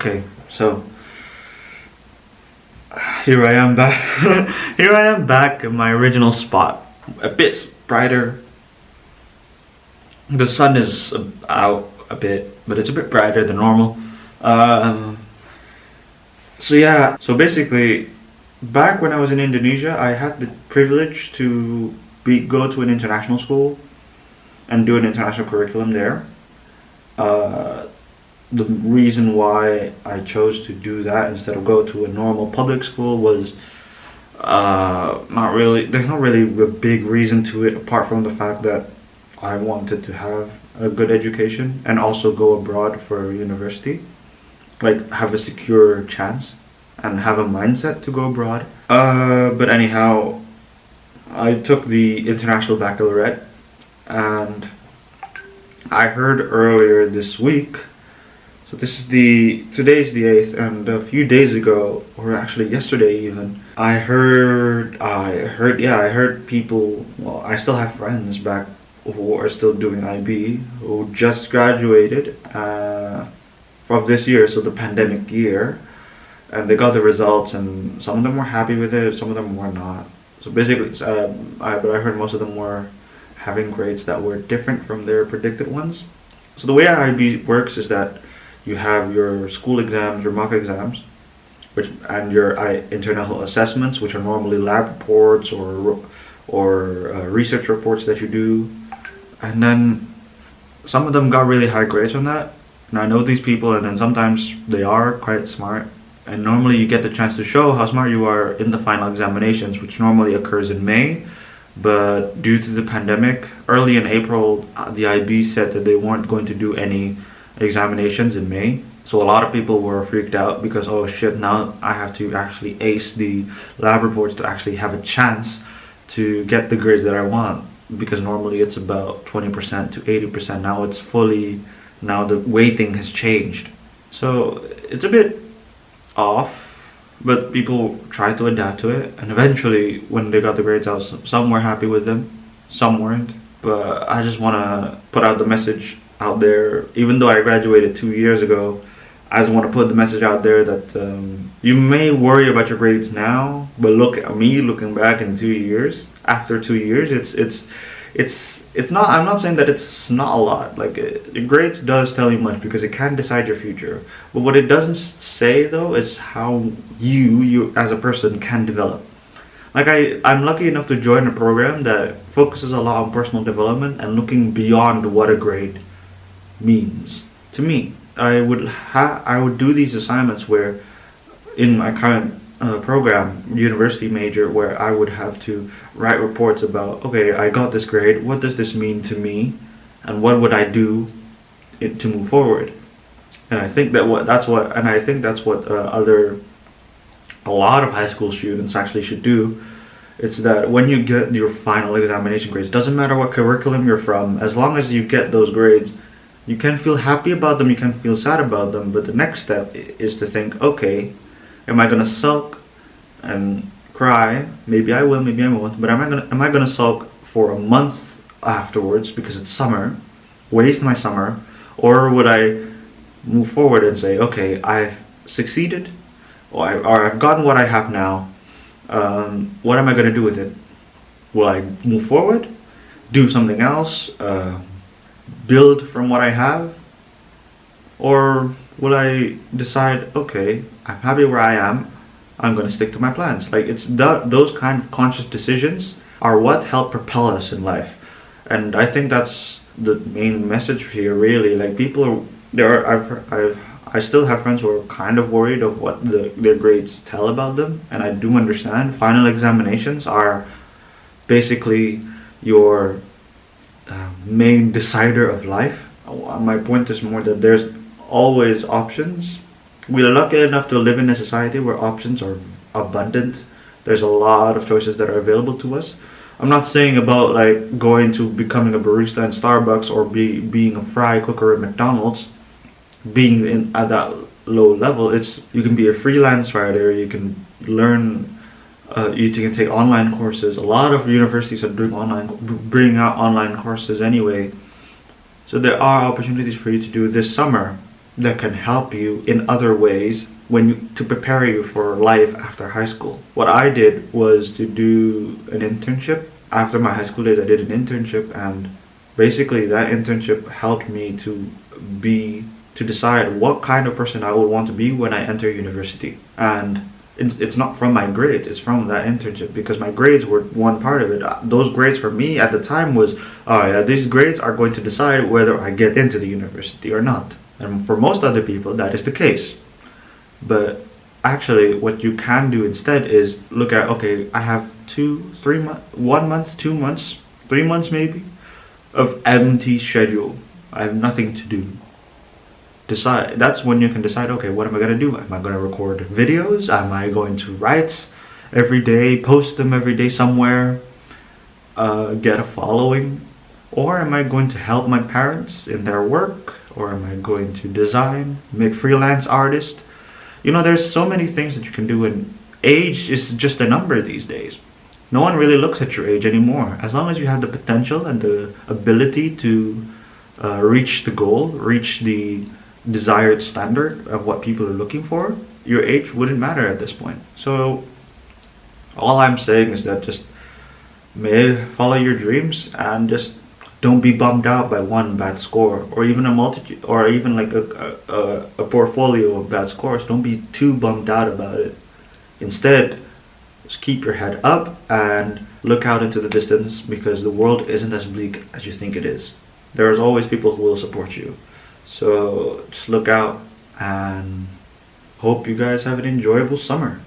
Okay, so here I am back. Here I am back in my original spot. A bit brighter. The sun is out a bit, but it's a bit brighter than normal. Um, so yeah, so basically, back when I was in Indonesia, I had the privilege to go to an international school and do an international curriculum there. Uh, the reason why I chose to do that instead of go to a normal public school was not really. There's not really a big reason to it apart from the fact that I wanted to have a good education and also go abroad for university, like have a secure chance and have a mindset to go abroad. But anyhow, I took the international baccalaureate and I heard earlier this week. So this is today's the 8th, and a few days ago, or actually yesterday even, I heard people. Well, I still have friends back who are still doing IB who just graduated of this year, so the pandemic year, and they got the results, and some of them were happy with it, some of them were not. So basically, but I heard most of them were having grades that were different from their predicted ones. So the way IB works is that you have your school exams, your mock exams, and your internal assessments, which are normally lab reports or research reports that you do. And then some of them got really high grades on that. And I know these people, and then sometimes they are quite smart. And normally you get the chance to show how smart you are in the final examinations, which normally occurs in May. But due to the pandemic, early in April, the IB said that they weren't going to do any examinations in May. So a lot of people were freaked out because, oh shit, now I have to actually ace the lab reports to actually have a chance to get the grades that I want. Because normally it's about 20% to 80%. Now the weighting has changed. So it's a bit off, but people tried to adapt to it. And eventually, when they got the grades out, some were happy with them, some weren't. But I just want to put out the message out there, even though I graduated 2 years ago. I just want to put the message out there that you may worry about your grades now, but look at me looking back in 2 years. After 2 years, it's not. I'm not saying that it's not a lot. Like grades does tell you much because it can decide your future. But what it doesn't say though is how you as a person can develop. Like I'm lucky enough to join a program that focuses a lot on personal development and looking beyond what a grade means to me. I would do these assignments where in my current program, university major, where I would have to write reports about, okay, I got this grade, what does this mean to me, and what would I do to move forward. And I think that's what a lot of high school students actually should do. It's that when you get your final examination grades, doesn't matter what curriculum you're from, as long as you get those grades, you can feel happy about them, you can feel sad about them, but the next step is to think, okay, am I gonna sulk and cry? Maybe I will, maybe I won't. But am I gonna sulk for a month afterwards because it's summer, waste my summer, or would I move forward and say, okay, I've succeeded, or I've gotten what I have now. What am I gonna do with it? Will I move forward, do something else, build from what I have, or will I decide, okay, I'm happy where I am, I'm going to stick to my plans? Like those kind of conscious decisions are what help propel us in life. And I think that's the main message here really. Like people are there are I still have friends who are kind of worried of what their grades tell about them, and I do understand. Final examinations are basically your main decider of life. My point is more that there's always options. We're lucky enough to live in a society where options are abundant. There's a lot of choices that are available to us. I'm not saying about like going to becoming a barista in Starbucks or being a fry cooker at McDonald's, being at that low level. It's you can be a freelance writer. You can learn. You can take online courses. A lot of universities are bringing out online courses anyway. So there are opportunities for you to do this summer. that can help you in other ways to prepare you for life after high school. What I did was to do an internship. After my high school days, I did an internship, and basically that internship helped me be to decide what kind of person I would want to be when I enter university. And it's not from my grades, it's from that internship, because my grades were one part of it. Those grades for me at the time was, oh yeah, these grades are going to decide whether I get into the university or not. And for most other people, that is the case. But actually, what you can do instead is look at, okay, I have 2, 3 months, 1 month, 2 months, 3 months maybe, of empty schedule. I have nothing to do. Decide. That's when you can decide, okay, what am I going to do? Am I going to record videos? Am I going to write every day, post them every day somewhere, get a following? Or am I going to help my parents in their work? Or am I going to design, make freelance artist? There's so many things that you can do, and age is just a number these days. No one really looks at your age anymore. As long as you have the potential and the ability to reach the goal, reach the desired standard of what people are looking for, your age wouldn't matter at this point. So all I'm saying is that just may follow your dreams, and just don't be bummed out by one bad score, or even a multitude, or even like a portfolio of bad scores. Don't be too bummed out about it. Instead, just keep your head up and look out into the distance, because the world isn't as bleak as you think it is. There's always people who will support you. So just look out, and hope you guys have an enjoyable summer.